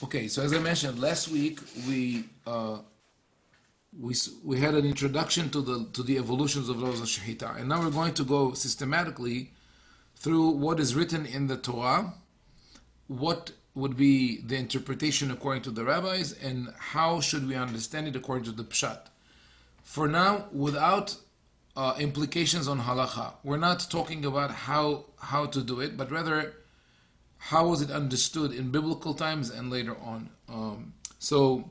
Okay, so as I mentioned last week, we had an introduction to the evolutions of laws of Shehita, and now we're going to go systematically through what is written in the Torah, what would be the interpretation according to the rabbis, and how should we understand it according to the Pshat. For now, without implications on halacha, we're not talking about how to do it, but rather how was it understood in biblical times and later on. So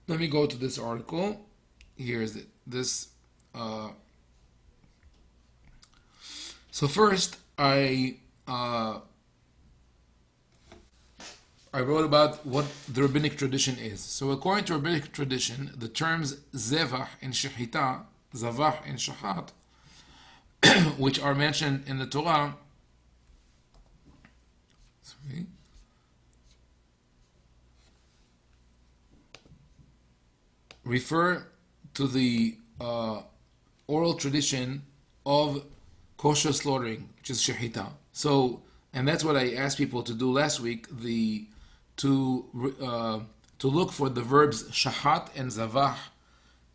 let me go to this article. Here is it. So first, I wrote about what the rabbinic tradition is. So according to rabbinic tradition, the terms zevach and shehita, zavach and shahat, which are mentioned in the Torah, refer to the oral tradition of kosher slaughtering, which is shehita. So, and that's what I asked people to do last week, to look for the verbs shahat and zavah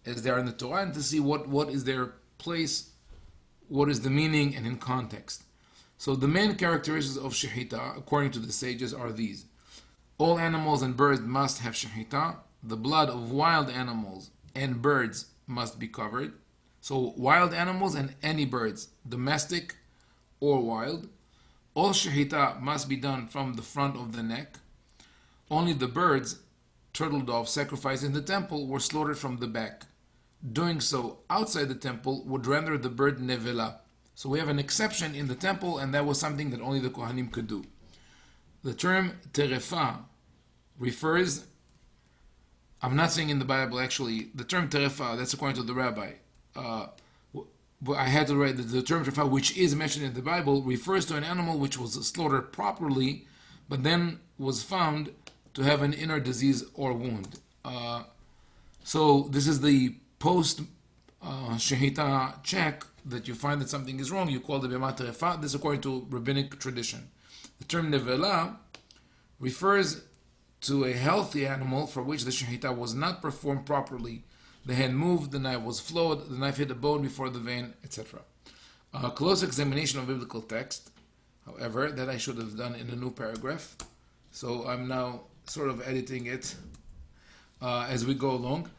as they are in the Torah, and to see what is their place, what is the meaning, and in context. So the main characteristics of shehita, according to the sages, are these. All animals and birds must have shehita. The blood of wild animals and birds must be covered. So wild animals and any birds, domestic or wild. All shehita must be done from the front of the neck. Only the birds, turtle doves, sacrificed in the temple were slaughtered from the back. Doing so outside the temple would render the bird nevela. So we have an exception in the temple, and that was something that only the Kohanim could do. The term terefa refers, I'm not saying in the Bible actually, the term terefa, that's according to the rabbi. I had to write that the term terefa, which is mentioned in the Bible, refers to an animal which was slaughtered properly, but then was found to have an inner disease or wound. So this is the post shehita check, that you find that something is wrong, you call the bema terefa. This is according to rabbinic tradition. The term nevela refers to a healthy animal for which the shehita was not performed properly. The hand moved, the knife was flowed, the knife hit a bone before the vein, etc. A close examination of biblical text, however, that I should have done in a new paragraph. So I'm now sort of editing it as we go along.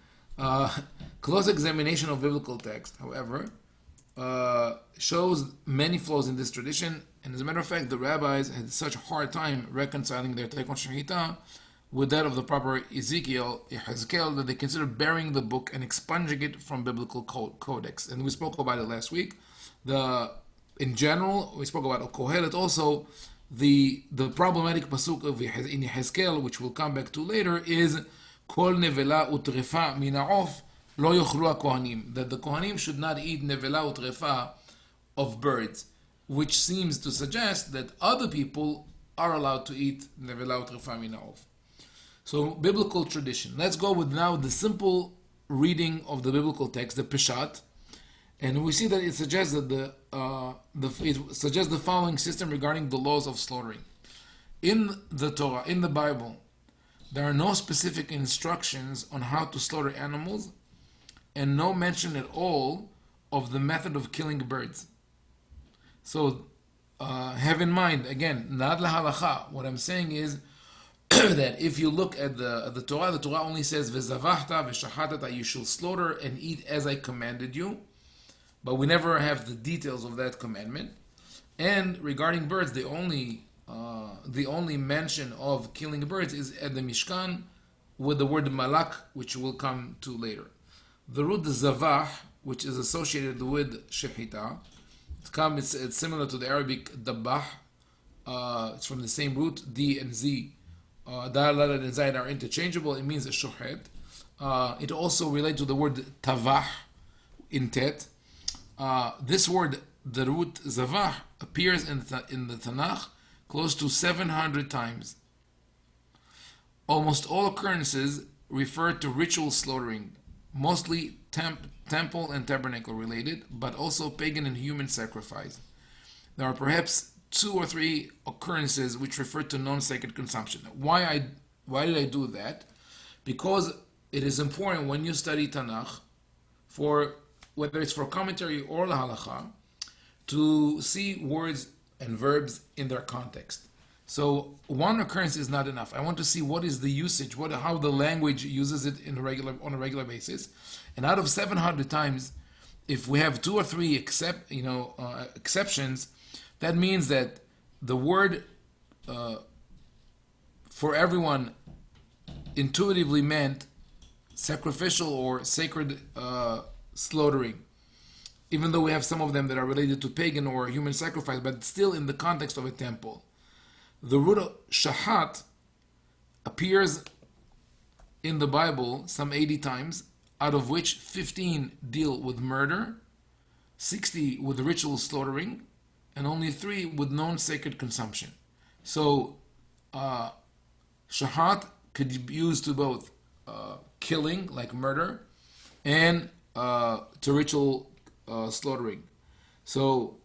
Close examination of biblical text, however, shows many flaws in this tradition, and as a matter of fact, the rabbis had such a hard time reconciling their take on Shehita with that of the proper Yehezkel, that they considered burying the book and expunging it from biblical codex. And we spoke about it last week. In general, we spoke about Kohelet also. The problematic pasuk of in Yehezkel, which we'll come back to later, is Kol nevela utrefa min ha'of lo yochlu kohanim, that the kohanim should not eat nevela utrefa of birds, which seems to suggest that other people are allowed to eat nevela utrefa min ha'of. So biblical tradition. Let's go with now the simple reading of the biblical text, the Peshat, and we see that it suggests that it suggests the following system regarding the laws of slaughtering. In the Torah, in the Bible, there are no specific instructions on how to slaughter animals, and no mention at all of the method of killing birds. So have in mind, again, not la halacha. What I'm saying is that if you look at the Torah only says v'zavachta v'shahatata, you shall slaughter and eat as I commanded you, but we never have the details of that commandment. And regarding birds, the only mention of killing birds is at the Mishkan with the word malak, which we'll come to later. The root zavah, which is associated with shehita, it's similar to the Arabic dabah. It's from the same root, D and Z. Dal, Lad, and Zayd are interchangeable. It means a shohet. It also relates to the word tavah in tet. This word, the root zavah, appears in the Tanakh close to 700 times. Almost all occurrences refer to ritual slaughtering, mostly temple and tabernacle related, but also pagan and human sacrifice. There are perhaps 2 or 3 occurrences which refer to non-sacred consumption. Why did I do that? Because it is important when you study Tanakh, for whether it's for commentary or la halacha, to see words and verbs in their context. So one occurrence is not enough. I want to see what is the usage, how the language uses it on a regular basis. And out of 700 times, if we have 2 or 3 exceptions, that means that the word for everyone intuitively meant sacrificial or sacred slaughtering, even though we have some of them that are related to pagan or human sacrifice, but still in the context of a temple. The root of shahat appears in the Bible some 80 times, out of which 15 deal with murder, 60 with ritual slaughtering, and only 3 with non-sacred consumption. So shahat could be used to both killing, like murder, and to ritual slaughtering. So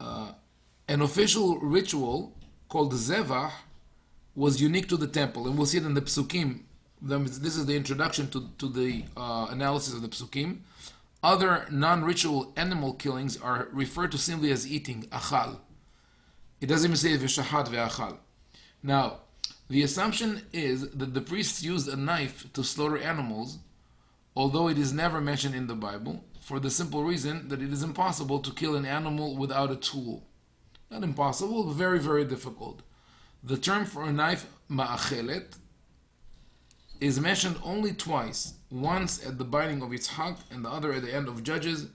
an official ritual called the Zevach was unique to the temple, and we'll see it in the Psukim. This is the introduction to the analysis of the Psukim. Other non-ritual animal killings are referred to simply as eating, achal. It doesn't even say v'shahat ve'achal. Now, the assumption is that the priests used a knife to slaughter animals, although it is never mentioned in the Bible, for the simple reason that it is impossible to kill an animal without a tool. Not impossible, but very, very difficult. The term for a knife, ma'achelet, is mentioned only twice, once at the binding of Yitzhak and the other at the end of Judges,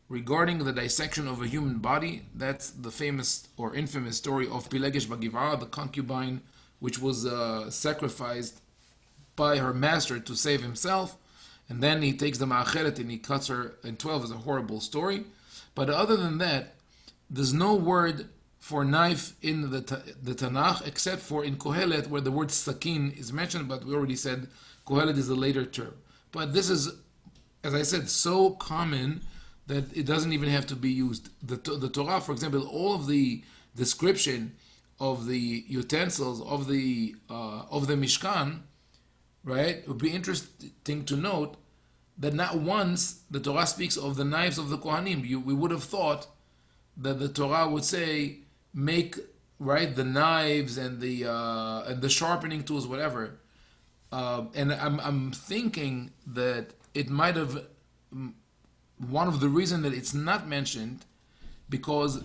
regarding the dissection of a human body. That's the famous or infamous story of Pilegesh Bagivah, the concubine, which was sacrificed by her master to save himself, and then he takes the ma'achelet and he cuts her in 12. Is a horrible story. But other than that, there's no word for knife in the Tanakh, except for in Kohelet, where the word sakin is mentioned, but we already said Kohelet is a later term. But this is, as I said, so common that it doesn't even have to be used. The Torah, for example, all of the description of the utensils of the Mishkan, right? It would be interesting to note that not once the Torah speaks of the knives of the Kohanim. We would have thought that the Torah would say, make the knives and the sharpening tools, whatever. And I'm thinking that it might have, one of the reasons that it's not mentioned, because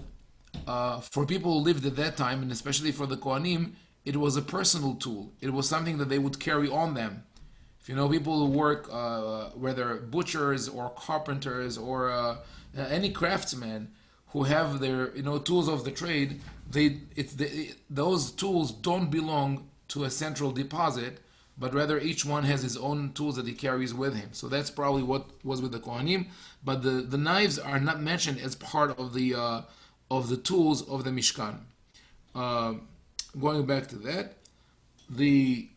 for people who lived at that time, and especially for the Kohanim, it was a personal tool. It was something that they would carry on them. If you know people who work, whether butchers or carpenters or any craftsmen who have their tools of the trade, those tools don't belong to a central deposit, but rather each one has his own tools that he carries with him. So that's probably what was with the Kohanim. But the knives are not mentioned as part of the tools of the Mishkan. Going back to that, the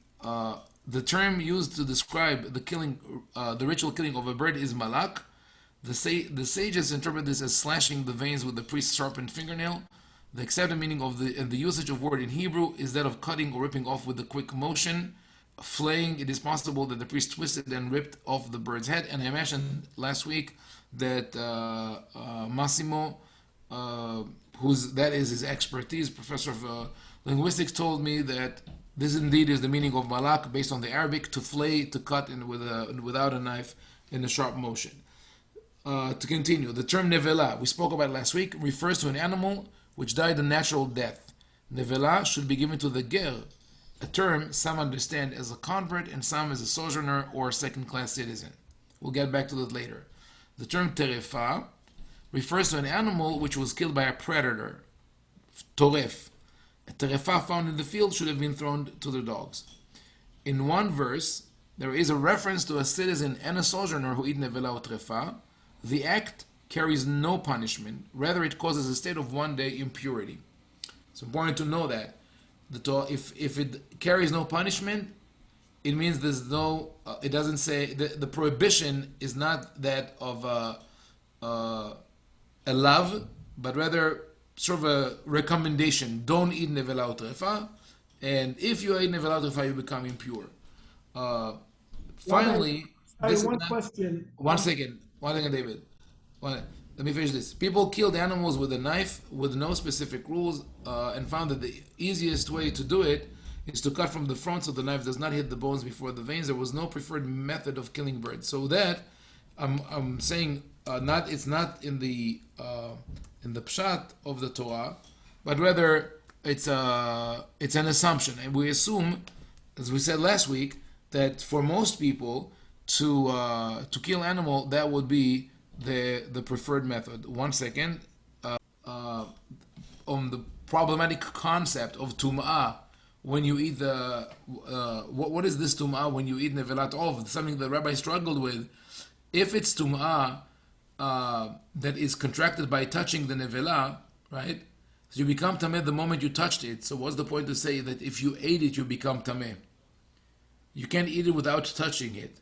term used to describe the killing, the ritual killing of a bird is malak. The sages interpret this as slashing the veins with the priest's sharpened fingernail. The accepted meaning of the usage of word in Hebrew is that of cutting or ripping off with a quick motion. Flaying, it is possible that the priest twisted and ripped off the bird's head. And I mentioned last week that Massimo, that is his expertise, professor of linguistics, told me that this indeed is the meaning of malak based on the Arabic, to flay, to cut without a knife in a sharp motion. To continue, the term nevela, we spoke about last week, refers to an animal which died a natural death. Nevela should be given to the ger, a term some understand as a convert and some as a sojourner or second-class citizen. We'll get back to that later. The term terefa refers to an animal which was killed by a predator, toref. A terefa found in the field should have been thrown to the dogs. In one verse, there is a reference to a citizen and a sojourner who eat nevela or terefa. The act carries no punishment, rather it causes a state of one-day impurity. It's important to know that. If it carries no punishment, it means there's no, it doesn't say, the prohibition is not that of a love, but rather sort of a recommendation. Don't eat nevelah trefa, and if you eat nevelah trefa, you become impure. Rabbi, Finally, sorry, this is one not. question. One second, David. Let me finish this. People killed animals with a knife with no specific rules, and found that the easiest way to do it is to cut from the front so the knife does not hit the bones before the veins. There was no preferred method of killing birds. So that I'm saying not it's not in the pshat of the Torah, but rather it's an assumption, and we assume, as we said last week, that for most people to kill animal, that would be the preferred method. One second, on the problematic concept of tum'ah when you eat the what is this tum'ah when you eat nevelat ov? Something the Rabbi struggled with. If it's tum'ah that is contracted by touching the nevelah, right? So you become tameh the moment you touched it. So what's the point to say that if you ate it, you become tameh? You can't eat it without touching it.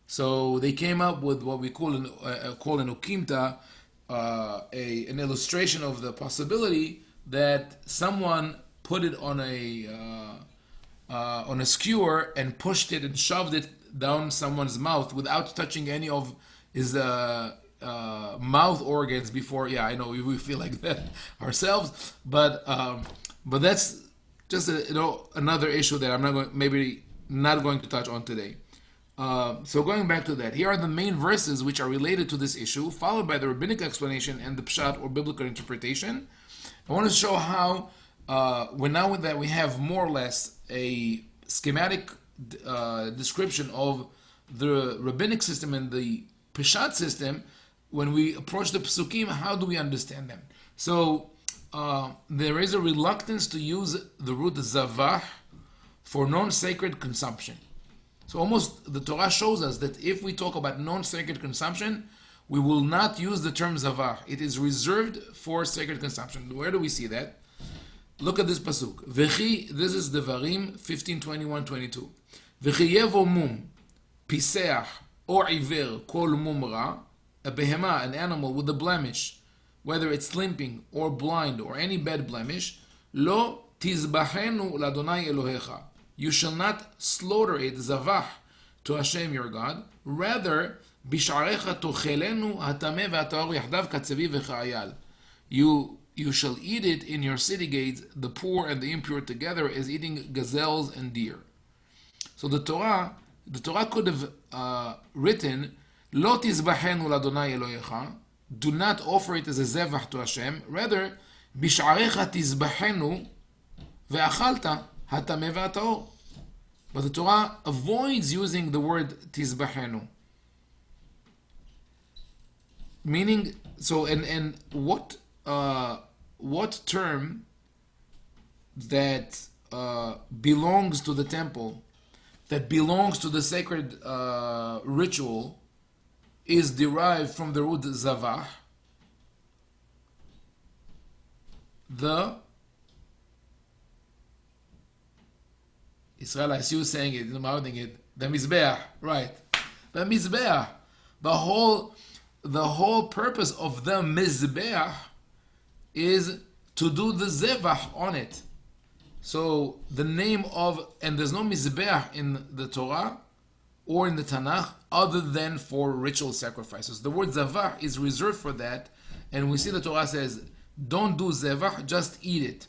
So they came up with what we call an ukimta, an illustration of the possibility that someone put it on a skewer and pushed it and shoved it down someone's mouth without touching any of his mouth organs before. Yeah, I know we feel like that ourselves, but that's just another issue that I'm not going to touch on today. So going back to that, here are the main verses which are related to this issue, followed by the rabbinical explanation and the pshat or biblical interpretation. I want to show how, now that we have more or less a schematic description of the rabbinic system and the pshat system, when we approach the psukim, how do we understand them? So there is a reluctance to use the root zavah for non-sacred consumption. So almost the Torah shows us that if we talk about non-sacred consumption, we will not use the term zavah. It is reserved for sacred consumption. Where do we see that? Look at this pasuk. V'chi, this is Devarim 15, 21, 22. V'chi yevo mum, piseach, or iver, kol mum ra, a behema, an animal with a blemish, whether it's limping or blind or any bad blemish, lo tizbahenu ladonai Elohecha. You shall not slaughter it, zavah, to Hashem your God. Rather, bisharecha tochelenu hatameh v'ataor yahdav katzevi v'chayal. You shall eat it in your city gates, the poor and the impure together, as eating gazelles and deer. So the Torah could have written, Lo tizbahenu ladonai Elohecha. Do not offer it as a zevach to Hashem. Rather, bisharecha tizbahenu ve'achalta hatameh v'ataor. But the Torah avoids using the word tizbahenu. Meaning, so and what term that belongs to the temple, that belongs to the sacred ritual, is derived from the root zavah, Israel, I see you saying it, mouthing it. The mizbeach, right? The mizbeach. The whole purpose of the mizbeach is to do the zevach on it. So the name of, and there's no mizbeach in the Torah or in the Tanakh other than for ritual sacrifices. The word zavach is reserved for that, and we see the Torah says, don't do zevach, just eat it.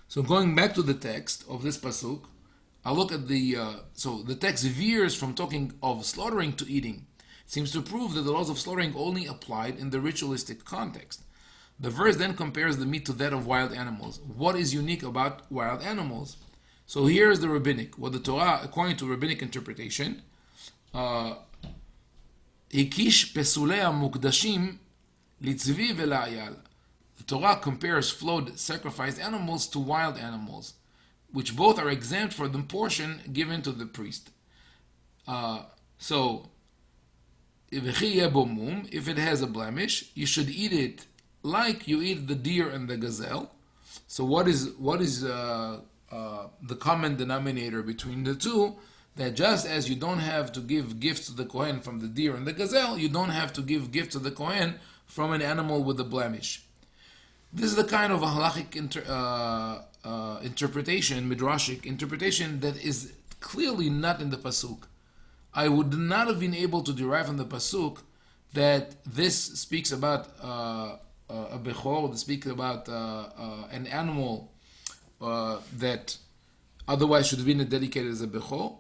So going back to the text of this pasuk, I'll look at so the text veers from talking of slaughtering to eating. It seems to prove that the laws of slaughtering only applied in the ritualistic context. The verse then compares the meat to that of wild animals. What is unique about wild animals? So here's the rabbinic. What the Torah, according to rabbinic interpretation, Hikish pesulei mukdashim litzvi ve'la'ayal. The Torah compares flawed sacrificed animals to wild animals, which both are exempt from the portion given to the priest. So, if it has a blemish, you should eat it like you eat the deer and the gazelle. So what is the common denominator between the two? That just as you don't have to give gifts to the Kohen from the deer and the gazelle, you don't have to give gifts to the Kohen from an animal with a blemish. This is the kind of a halachic interpretation, midrashic interpretation, that is clearly not in the pasuk. I would not have been able to derive from the pasuk that this speaks about a bechor, that speaks about an animal that otherwise should have been dedicated as a bechor.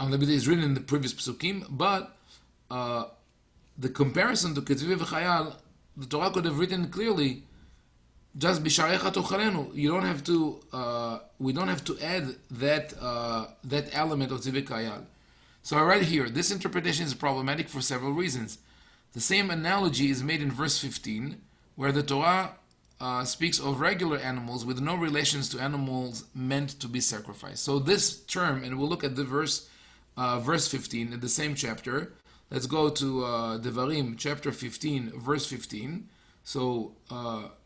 It is written in the previous psukim, but the comparison to Ketzivi v'Chayal, the Torah could have written clearly, just b'sharecha tochalenu. You don't have to. We don't have to add that element of Tzivei Chayal. So I read here, this interpretation is problematic for several reasons. The same analogy is made in verse 15, where the Torah speaks of regular animals with no relations to animals meant to be sacrificed. So this term, and we'll look at the verse 15 in the same chapter. Let's go to Devarim, chapter 15, verse 15. So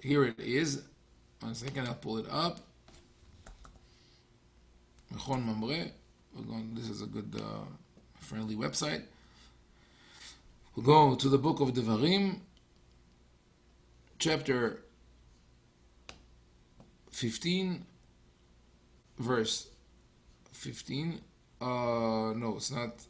here it is. 1 second, I'll pull it up. This is a good, friendly website. We'll go to the book of Devarim, chapter 15, verse 15. No, it's not.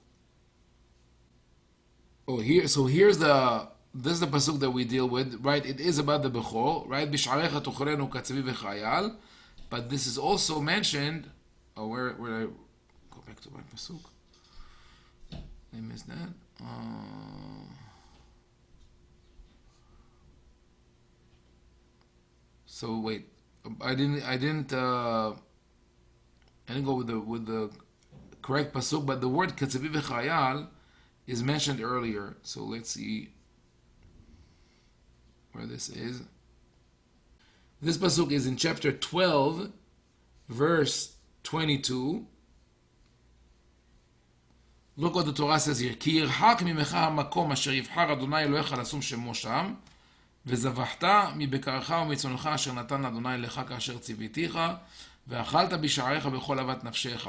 Oh, here. So here's this is the pasuk that we deal with, right? It is about the bechor, right? B'sharecha tuchrenu katzevi v'chayal, but this is also mentioned. Oh, where I go back to my pasuk? I missed that. So wait, I didn't go with the correct pasuk, but the word katzevi v'chayal is mentioned earlier. So let's see where this is. This pasuk is in chapter 12, verse 22. Look what the Torah says here. כי ירחק ממך המקום אשר יבחר אדוני אלוהיך לשום שמו שם, וזבחת מבקרך ומצונך אשר נתן אדוני לך כאשר ציוויתיך, ואכלת בשעריך בכל אהבת נפשך.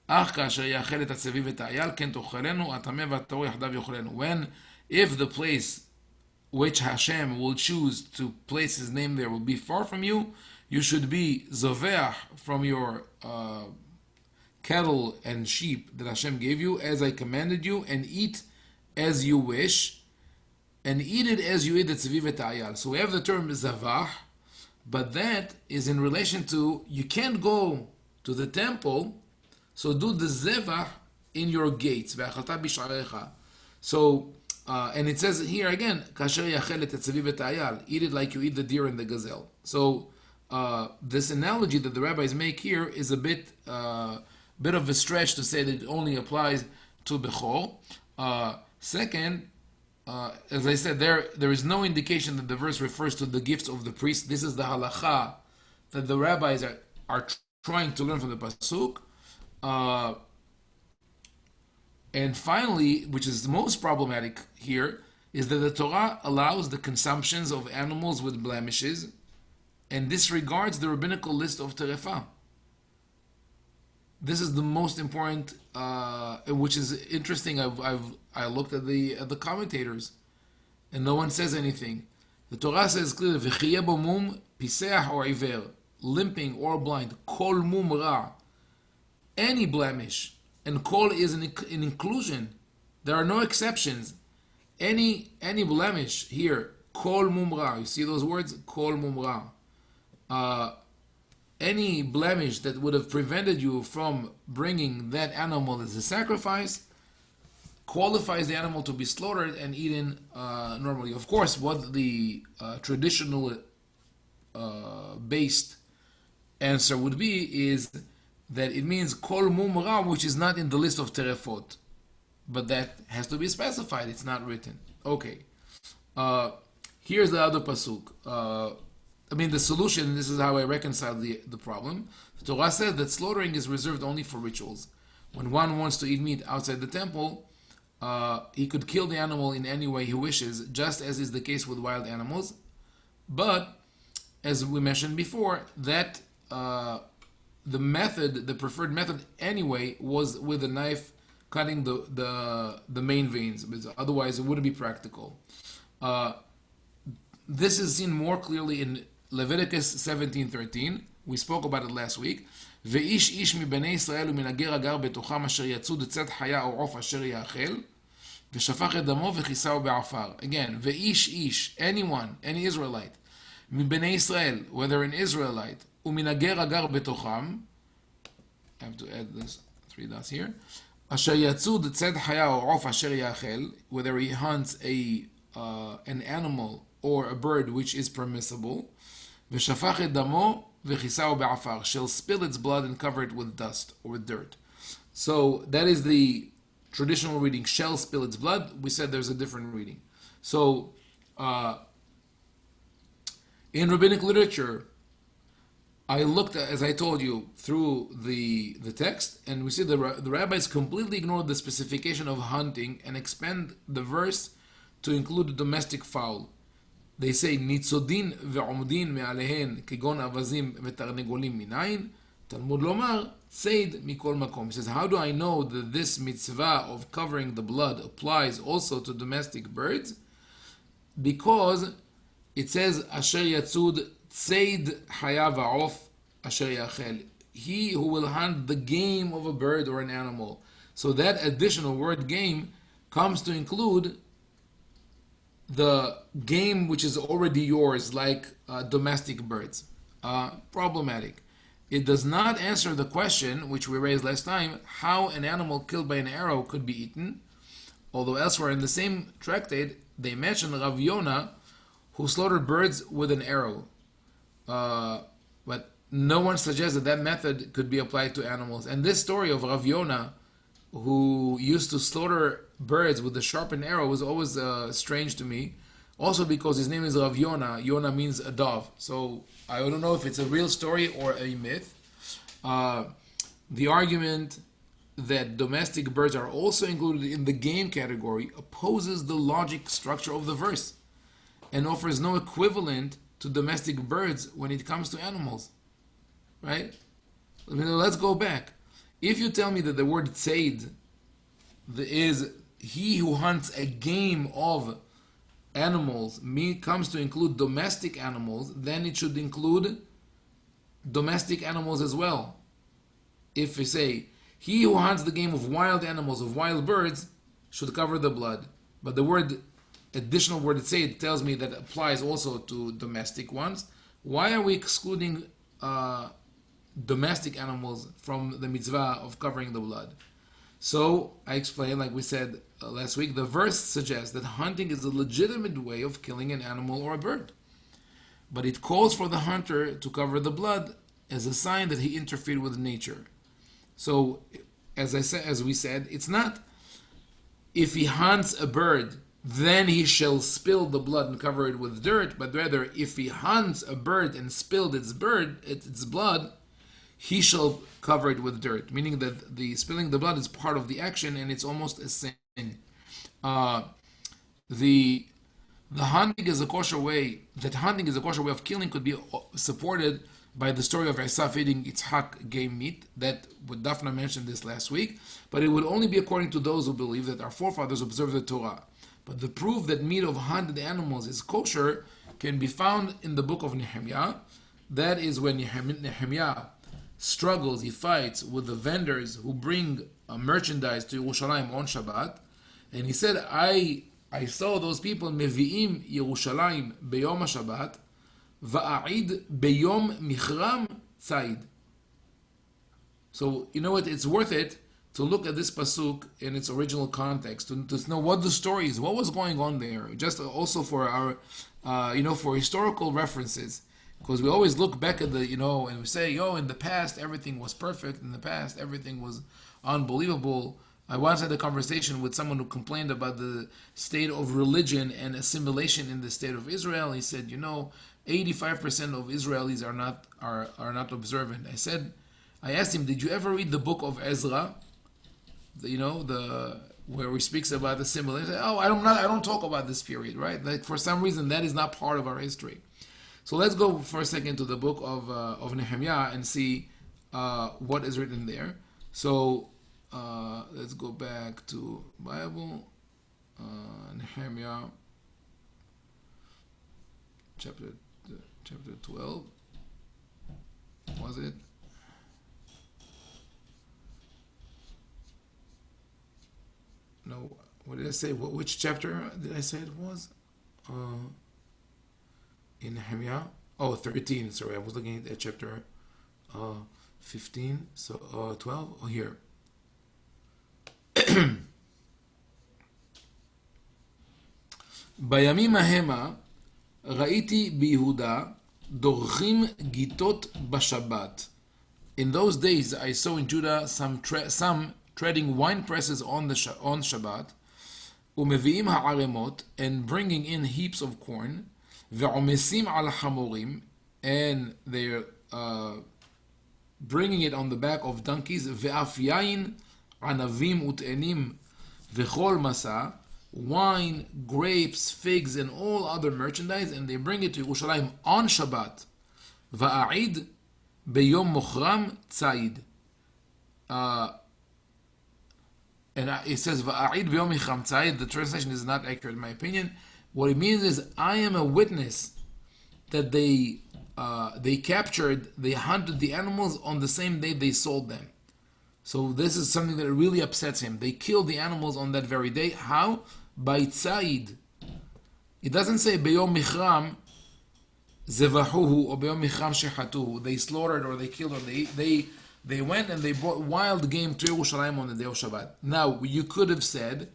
אך כאשר יאכל את הצבי ואת האייל, כן תאכלנו, הטמא והטהור יחדיו יאכלנו. If the place which Hashem will choose to place his name there will be far from you, you should be zoveach from your cattle and sheep that Hashem gave you, as I commanded you, and eat as you wish, and eat it as you eat the tzvi v'ta'ayal. So we have the term zavach, but that is in relation to, you can't go to the temple, so do the zevach in your gates. So, and it says here again, kasher yachel et tzvi v'ta'ayal, eat it like you eat the deer and the gazelle. So, this analogy that the rabbis make here is a bit of a stretch to say that it only applies to Bechor. Second, as I said, there is no indication that the verse refers to the gifts of the priest. This is the halacha that the rabbis are trying to learn from the pasuk. And finally, which is the most problematic here, is that the Torah allows the consumptions of animals with blemishes and disregards the rabbinical list of terefa. This is the most important, which is interesting. I looked at the commentators, and no one says anything. The Torah says clearly, "V'chiyeh bo mum piseach or iver," limping or blind, kol mum ra, any blemish, and kol is an inclusion. There are no exceptions. Any blemish here, kol mum ra. You see those words, kol mum ra. Any blemish that would have prevented you from bringing that animal as a sacrifice qualifies the animal to be slaughtered and eaten normally. Of course, what the traditional based answer would be is that it means kol mumra, which is not in the list of terefot, but that has to be specified. It's not written. Okay. Here's the other pasuk. The solution, this is how I reconcile the problem. The Torah says that slaughtering is reserved only for rituals. When one wants to eat meat outside the temple, he could kill the animal in any way he wishes, just as is the case with wild animals. But, as we mentioned before, that the preferred method anyway, was with a knife cutting the main veins, because otherwise it wouldn't be practical. This is seen more clearly in Leviticus 17:13. We spoke about it last week. ואיש איש מבני ישראל ומנגר הגר בתוכם אשר יצוד צד חיה או עוף אשר יאכל ושפך את דמו וכיסהו בעפר. Again, ואיש איש, anyone, any Israelite, מבני ישראל, whether an Israelite, ומנגר הגר בתוכם, I have to add this 3 dots here, אשר יצוד צד חיה או עוף אשר יאכל, whether he hunts an animal or a bird which is permissible, ושפך את דמו וכיסהו בעפר, shall spill its blood and cover it with dust or with dirt. So that is the traditional reading, shall spill its blood. We said there's a different reading. So in rabbinic literature, I looked, as I told you, through the text, and we see the rabbis completely ignored the specification of hunting and expand the verse to include domestic fowl. They say, ניצודין ועומדין מעליהן כגון אווזים ותרנגולים מניין, תלמוד לומר, ציד מכל מקום. He says, how do I know that this mitzvah of covering the blood applies also to domestic birds? Because it says, אשר יצוד ציד חיה ועוף אשר יאכל. He who will hunt the game of a bird or an animal. So that additional word game comes to include the game which is already yours, like domestic birds. Problematic. It does not answer the question, which we raised last time, how an animal killed by an arrow could be eaten. Although elsewhere in the same tractate, they mention Rav Yonah, who slaughtered birds with an arrow. But no one suggests that method could be applied to animals. And this story of Rav Yonah, who used to slaughter birds with a sharpened arrow, was always strange to me. Also because his name is Rav Yonah. Yonah means a dove. So I don't know if it's a real story or a myth. The argument that domestic birds are also included in the game category opposes the logic structure of the verse and offers no equivalent to domestic birds when it comes to animals. Right? Let's go back. If you tell me that the word tzaid is he who hunts a game of animals comes to include domestic animals, then it should include domestic animals as well. If we say he who hunts the game of wild animals, of wild birds, should cover the blood. But the additional word tzaid tells me that applies also to domestic ones. Why are we excluding domestic animals from the mitzvah of covering the blood? So I explained, like we said last week, the verse suggests that hunting is a legitimate way of killing an animal or a bird, but it calls for the hunter to cover the blood as a sign that he interfered with nature. So as we said, it's not if he hunts a bird then he shall spill the blood and cover it with dirt, but rather if he hunts a bird and spilled its blood, he shall cover it with dirt, meaning that the spilling the blood is part of the action and it's almost a sin. The hunting is a kosher way. That hunting is a kosher way of killing could be supported by the story of Esav eating Yitzhak game meat. That Daphna mentioned this last week, but it would only be according to those who believe that our forefathers observed the Torah. But the proof that meat of hunted animals is kosher can be found in the book of Nehemiah. That is when Nehemiah struggles, he fights with the vendors who bring merchandise to Yerushalayim on Shabbat, and he said, I saw those people mevi'im Yerushalayim beyom HaShabbat va'a'id beyom michram tzayid. So you know what? It's worth it to look at this pasuk in its original context to know what the story is, what was going on there. Just also for our, for historical references. Because we always look back at and we say, in the past everything was perfect, in the past everything was unbelievable. I once had a conversation with someone who complained about the state of religion and assimilation in the state of Israel. He said, 85% of Israelis are not observant. I asked him, did you ever read the book of Ezra? Where he speaks about assimilation. He said, I don't talk about this period, right? Like for some reason that is not part of our history. So let's go for a second to the book of Nehemiah and see what is written there. So let's go back to Bible, Nehemiah, chapter 12. Was it? No. What did I say? Which chapter did I say it was? In Nehemiah? Oh, 13. Sorry, I was looking at chapter 15. So 12. Oh, here. בימים המה ראיתי ביהודה דורכים גיטות בשבת. In those days I saw in Judah some treading wine presses on Shabbat, ומביאים הערמות, and bringing in heaps of corn, ועומסים על החמורים, and they're bringing it on the back of donkeys, ואף יין, ענבים ותאנים, וכל מסע, wine, grapes, figs, and all other merchandise, and they bring it to Yerushalayim on Shabbat. Va'a'id beyom mochram tzayid. And it says Va'a'id beyom mochram tzayid. The translation is not accurate in my opinion. What it means is, I am a witness that they hunted the animals on the same day they sold them. So this is something that really upsets him. They killed the animals on that very day. How? By tzayid. It doesn't say beyom michram zevahuhu or beyom michram shehatuhu. They slaughtered or they killed or they went and they brought wild game to Yerushalayim on the day of Shabbat. Now you could have said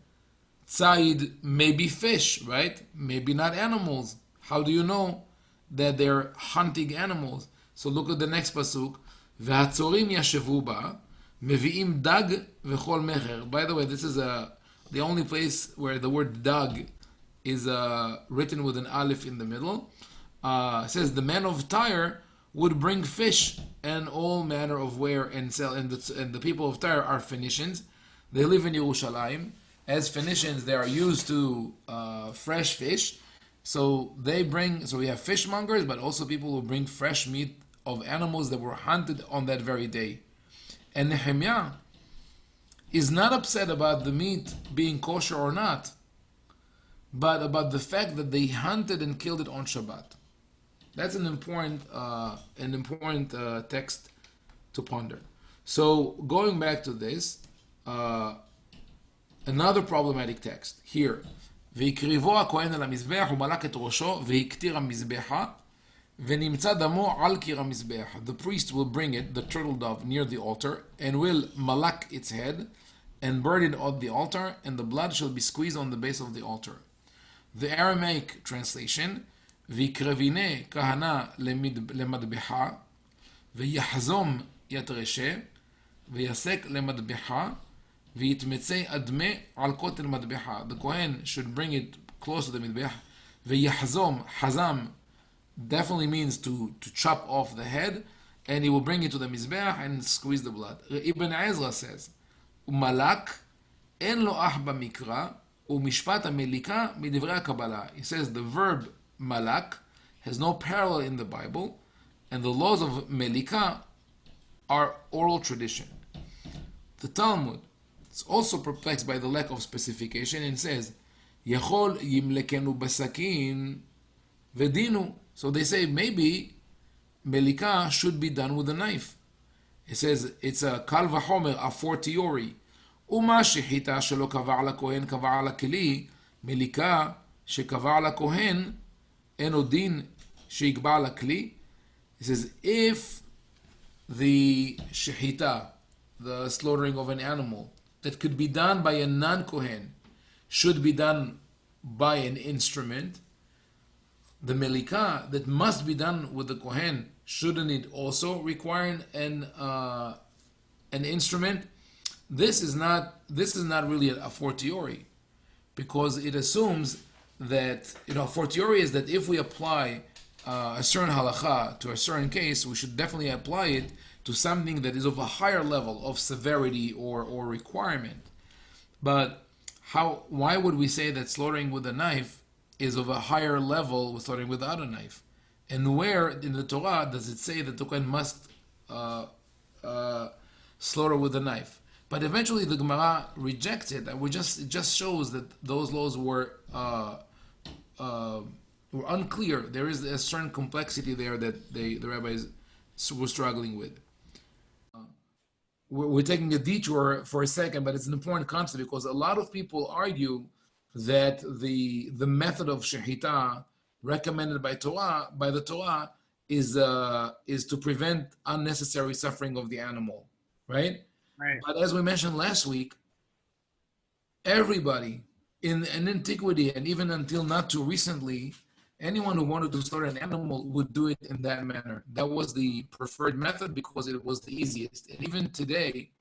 tzayid maybe fish, right? Maybe not animals. How do you know that they're hunting animals? So look at the next pasuk. V'hatzorim yashevu ba. Mevi'im dag v'chol mecher. By the way, this is the only place where the word dag is written with an aleph in the middle. It says the men of Tyre would bring fish and all manner of ware and sell. And the people of Tyre are Phoenicians. They live in Yerushalayim. As Phoenicians, they are used to fresh fish. So we have fishmongers, but also people who bring fresh meat of animals that were hunted on that very day. And Nehemiah is not upset about the meat being kosher or not, but about the fact that they hunted and killed it on Shabbat. That's an important text to ponder. So going back to this, another problematic text here. ויקריבו הכהן על המזבח ומלק את ראשו והקטיר המזבחה ונמצא דמו על קיר המזבח. The priest will bring it, the turtle dove, near the altar, and will malak its head, and burn it on the altar, and the blood shall be squeezed on the base of the altar. The Aramaic translation, ויקרביני כהנה למדבחה, ויחזום יתרשה, ויסק למדבחה, ויתמצא אדמה על כותל מדבחה. The Kohen should bring it close to the מדבח, ויחזום, חזם, definitely means to chop off the head, and he will bring it to the mizbeach and squeeze the blood. Ibn Ezra says, "Malak en lo ach b'mikra u'mishpat ha'melika midvrei ha'kabbalah." He says the verb malak has no parallel in the Bible, and the laws of melika are oral tradition. The Talmud is also perplexed by the lack of specification and says, "Yachol yimlekenu basakin v'dinu." So they say maybe melika should be done with a knife. It says it's a kal v'chomer a fortiori. Uma shehita shelo kava ala kohen kava ala keli melika shekava ala kohen enodin sheikba ala kli. It says if the shehita, the slaughtering of an animal that could be done by a non-kohen, should be done by an instrument, the melika that must be done with the kohen, shouldn't it also require an instrument? This is not really a fortiori, because it assumes that fortiori is that if we apply a certain halacha to a certain case, we should definitely apply it to something that is of a higher level of severity or requirement. But why would we say that slaughtering with a knife is of a higher level with slaughtering without a knife? And where in the Torah does it say that the Kohen must slaughter with a knife? But eventually the Gemara rejects it, and it just shows that those laws were unclear. There is a certain complexity there that the rabbis were struggling with. We're taking a detour for a second, but it's an important concept because a lot of people argue that the method of shehita recommended by the Torah is to prevent unnecessary suffering of the animal, right? Right. But as we mentioned last week, everybody in antiquity and even until not too recently, anyone who wanted to slaughter an animal would do it in that manner. That was the preferred method because it was the easiest. And even today,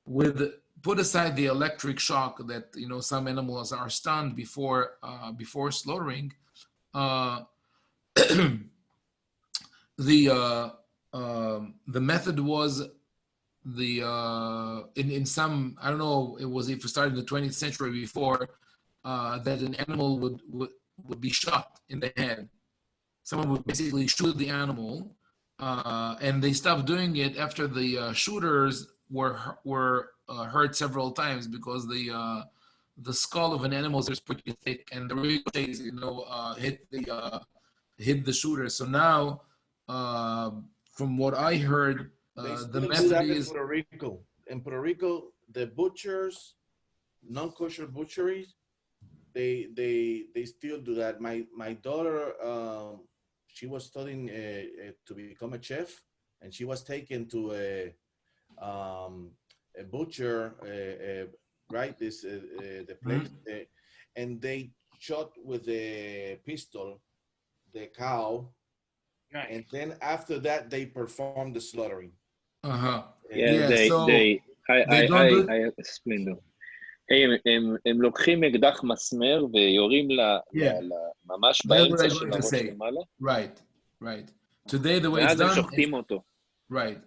with put aside the electric shock that some animals are stunned before slaughtering, uh, the method was in some, I don't know, it was if it started in the 20th century before, that an animal would be shot in the head. Someone would basically shoot the animal, and they stopped doing it after the shooters were hurt several times because the skull of an animal is pretty thick, and the ricochets, hit the shooter. So now, from what I heard, They the still do method that is in Puerto Rico. In Puerto Rico, the butchers, non-kosher butcheries, they still do that. My daughter, she was studying to become a chef, and she was taken to a butcher, right? This the place, and they shot with a pistol the cow, Right. and then after that they performed the slaughtering. uh-huh. Yeah, Yeah, so they don't do I explain them. הם לוקחים אקדח מסמר ויורים Yeah, ממש that's what באמצע I'm של going to הראש say. למעלה, Right. Today, the way it's ואז הם done is שוחטים אותו. right.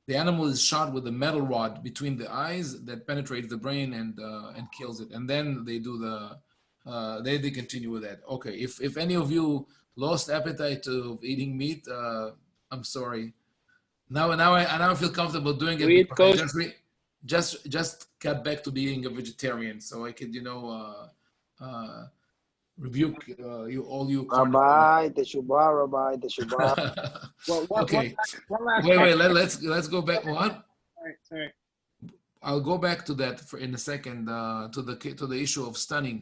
The animal is shot with a metal rod between the eyes that penetrates the brain and kills it, and then they do they continue with that. Okay, if any of you lost appetite of eating meat, I'm sorry. Now I feel comfortable doing it We eat because I kosher. just got back to being a vegetarian, so I could rebuke you Rabbi, Teshuvah. Okay. One last Wait. Let's go back. What? Sorry. I'll go back to that in a second, to the issue of stunning,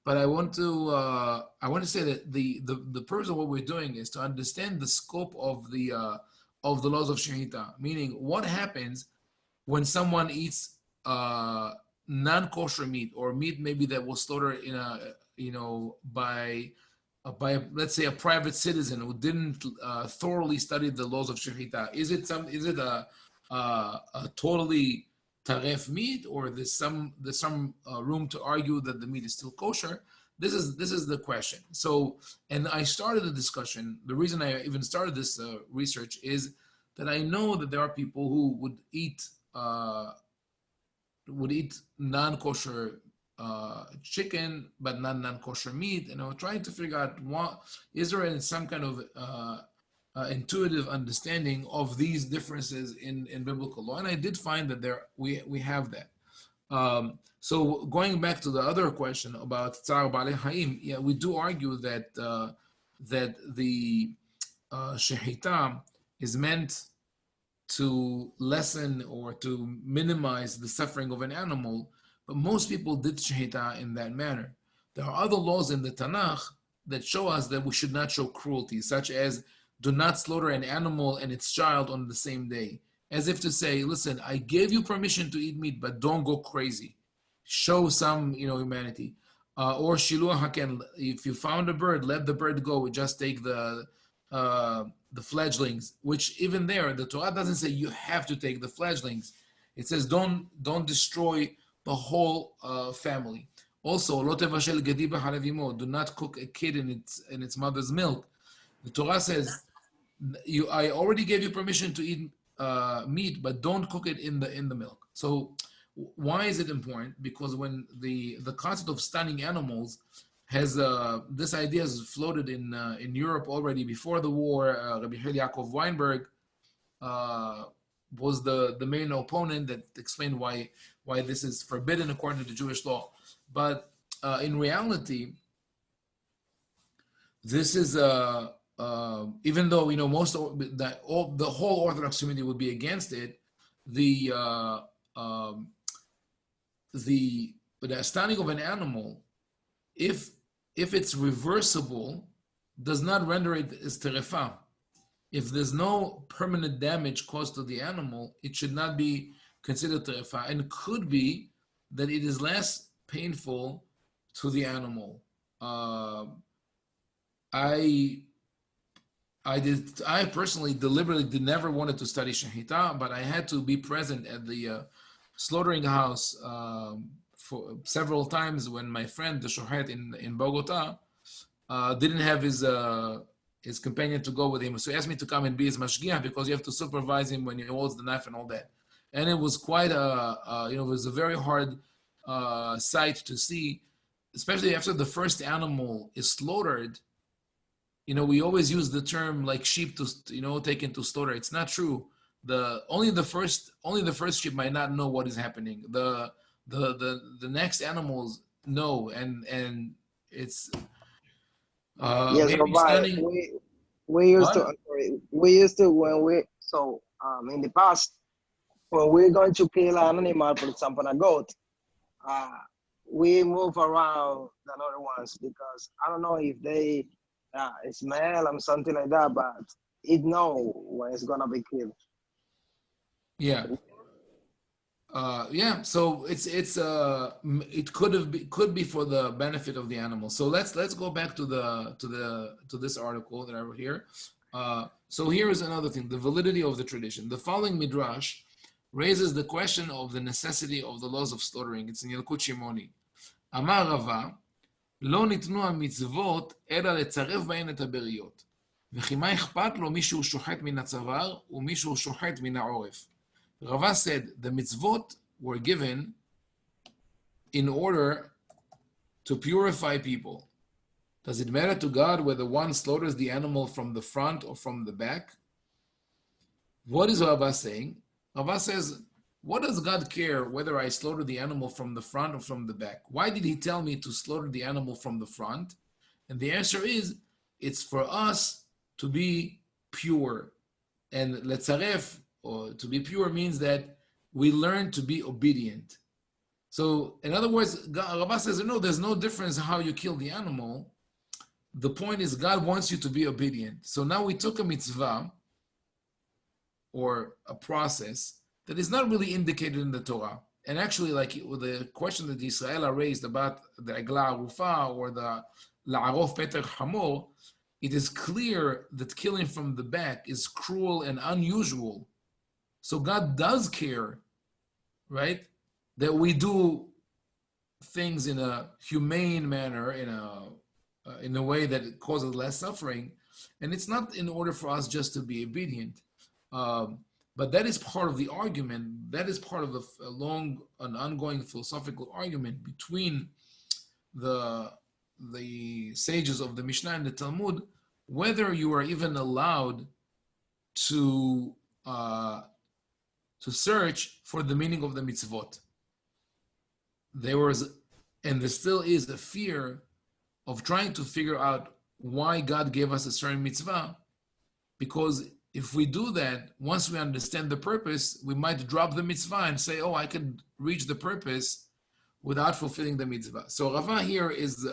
but I want to say that the purpose of what we're doing is to understand the scope of the laws of Shehita, meaning what happens when someone eats non-kosher meat or meat maybe that was slaughtered in by let's say a private citizen who didn't thoroughly study the laws of Shehita. Is it a totally taref meat, or there's some room to argue that the meat is still kosher? This is the question. So, and I started the discussion. The reason I even started this research is that I know that there are people who would eat non-kosher chicken, but not non-kosher meat, and I was trying to figure out what is there some kind of intuitive understanding of these differences in biblical law, and I did find that we have that. So going back to the other question about Tzar Baalei Haim, yeah, we do argue that the Shehita is meant to lessen or to minimize the suffering of an animal, but most people did Shehita in that manner. There are other laws in the Tanakh that show us that we should not show cruelty, such as do not slaughter an animal and its child on the same day. As if to say, listen, I gave you permission to eat meat, but don't go crazy. Show some, humanity. Or Shiluah Haken, if you found a bird, let the bird go. Just take the fledglings, which even there, the Torah doesn't say you have to take the fledglings. It says don't destroy the whole family. Also, lo tevashel gedi b'chalev imo, do not cook a kid in its mother's milk. The Torah says, I already gave you permission to eat meat, but don't cook it in the milk. So why is it important? Because when the concept of stunning animals has this idea has floated in Europe already before the war. Rabbi Yaakov Weinberg was the main opponent that explained why this is forbidden according to the Jewish law. But in reality, this is even though the whole Orthodox community would be against it, the stunning of an animal, if it's reversible, does not render it as terefa. If there's no permanent damage caused to the animal, it should not be considered terefa, and could be that it is less painful to the animal. I personally deliberately never wanted to study Shehita, but I had to be present at the slaughtering house for several times when my friend, the Shohet in Bogota, didn't have his companion to go with him. So he asked me to come and be his mashgiach because you have to supervise him when he holds the knife and all that. And it was quite it was a very hard sight to see, especially after the first animal is slaughtered. We always use the term like sheep to taken to slaughter. It's not true. Only the first sheep might not know what is happening. The next animals know, and it's Yes, maybe Rabbi. stunning. We used to. What? I'm sorry. We used to in the past when we're going to kill an animal, for example, a goat, we move around the other ones because I don't know if they smell or something like that, but it know when it's gonna be killed. Yeah. So it could be for the benefit of the animal. So let's go back to this article that I wrote here. So here is another thing: the validity of the tradition. The following midrash raises the question of the necessity of the laws of slaughtering. It's in Yalkut Shimoni. Amar Rava, לא ניתנו המצוות אלא לצרף בהן את הבריות. וכי מה אכפת לו מישהו שוחט מן הצוואר ומישהו שוחט מן העורף. Rava said the mitzvot were given in order to purify people. Does it matter to God whether one slaughters the animal from the front or from the back? What is Rava saying? Rava says, what does God care whether I slaughter the animal from the front or from the back? Why did he tell me to slaughter the animal from the front? And the answer is, it's for us to be pure. And letzaref, or to be pure, means that we learn to be obedient. So, in other words, Rabbi says, no, there's no difference how you kill the animal. The point is, God wants you to be obedient. So now we took a mitzvah, or a process, that is not really indicated in the Torah. And actually, like the question that Israel raised about the Egla Arufa or the La'arof Peter Hamor, it is clear that killing from the back is cruel and unusual. So God does care, right? That we do things in a humane manner, in a way that causes less suffering. And it's not in order for us just to be obedient. But that is part of the argument. That is part of an ongoing philosophical argument between the sages of the Mishnah and the Talmud, whether you are even allowed to search for the meaning of the mitzvot. There was, and there still is, a fear of trying to figure out why God gave us a certain mitzvah, because if we do that, once we understand the purpose, we might drop the mitzvah and say, oh, I could reach the purpose without fulfilling the mitzvah. So Rava here is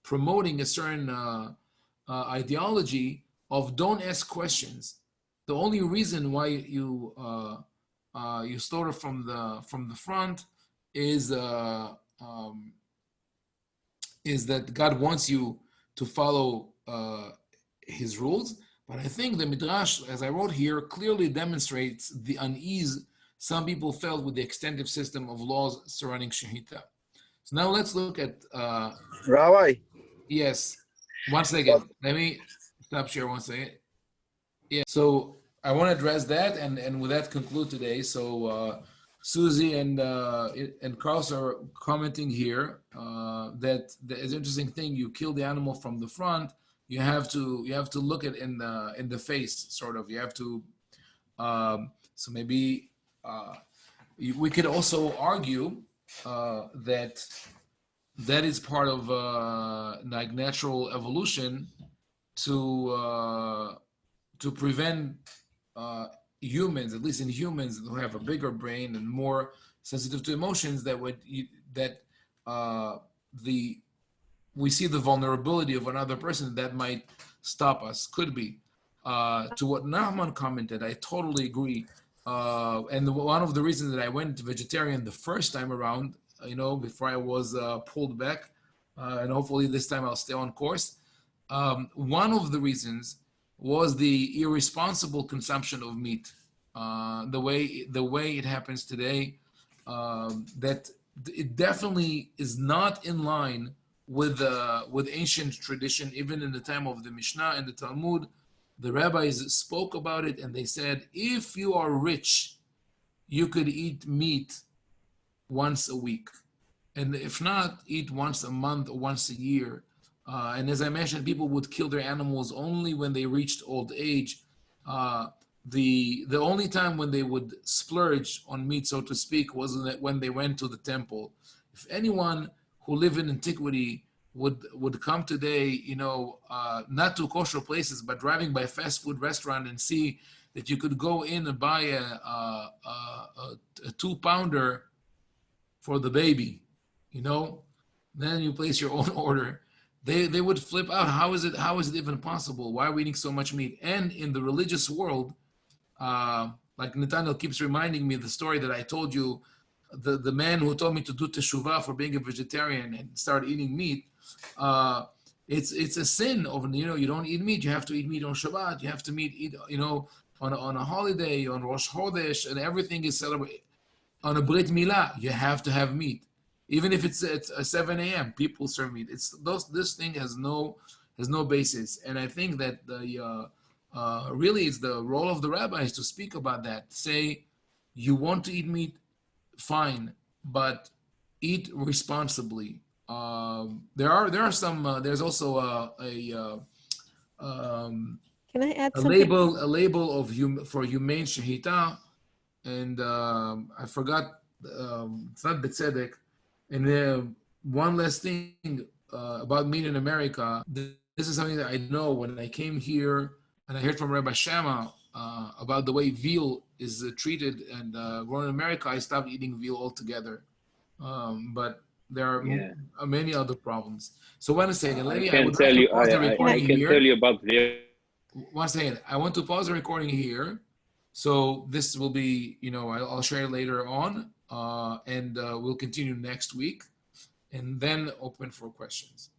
promoting a certain ideology of don't ask questions. The only reason why you slaughter from the front is that God wants you to follow His rules. But I think the Midrash, as I wrote here, clearly demonstrates the unease some people felt with the extensive system of laws surrounding Shehita. So now let's look at... Rabbi. Yes. One second. Let me stop share 1 second. Yeah. So I want to address that and with that conclude today. So Susie and Carlos are commenting here that it's an interesting thing. You kill the animal from the front. You have to look at in the face, sort of. You have to So maybe we could also argue that that is part of like natural evolution to prevent humans, at least in humans who have a bigger brain and more sensitive to emotions, that the we see the vulnerability of another person that might stop us. Could be. To what Nahman commented, I totally agree. And one of the reasons that I went vegetarian the first time around, before I was pulled back, and hopefully this time I'll stay on course. One of the reasons was the irresponsible consumption of meat. The way it happens today, that it definitely is not in line with ancient tradition. Even in the time of the Mishnah and the Talmud, the rabbis spoke about it, and they said, if you are rich, you could eat meat once a week, and if not, eat once a month or once a year. And as I mentioned, people would kill their animals only when they reached old age. The only time when they would splurge on meat, so to speak, was when they went to the temple. If anyone who lived in antiquity would come today, not to kosher places, but driving by a fast food restaurant and see that you could go in and buy a 2-pounder for the baby, then you place your own order. They would flip out. How is it even possible? Why are we eating so much meat? And in the religious world, like Nathaniel keeps reminding me of the story that I told you, the man who told me to do teshuvah for being a vegetarian and start eating meat. It's a sin of, you don't eat meat. You have to eat meat on Shabbat. You have to eat on a holiday, on Rosh Chodesh, and everything is celebrated. On a Brit Milah, you have to have meat. Even if it's at 7 a.m., people serve meat. This thing has no basis. And I think that really it's the role of the rabbis to speak about that. Say, you want to eat meat, fine, but eat responsibly. There are some. There's also Can I add a something? label for humane Shehita, and I forgot. It's not Betzedek. And one last thing about meat in America. This is something that I know when I came here, and I heard from Rabbi Shama about the way veal is treated and grown in America. I stopped eating veal altogether. But there are many other problems. So one second, I I can would tell like to you. pause the I recording can here. tell you about the. One second, I want to pause the recording here. So this will be, I'll share it later on, and we'll continue next week, and then open for questions.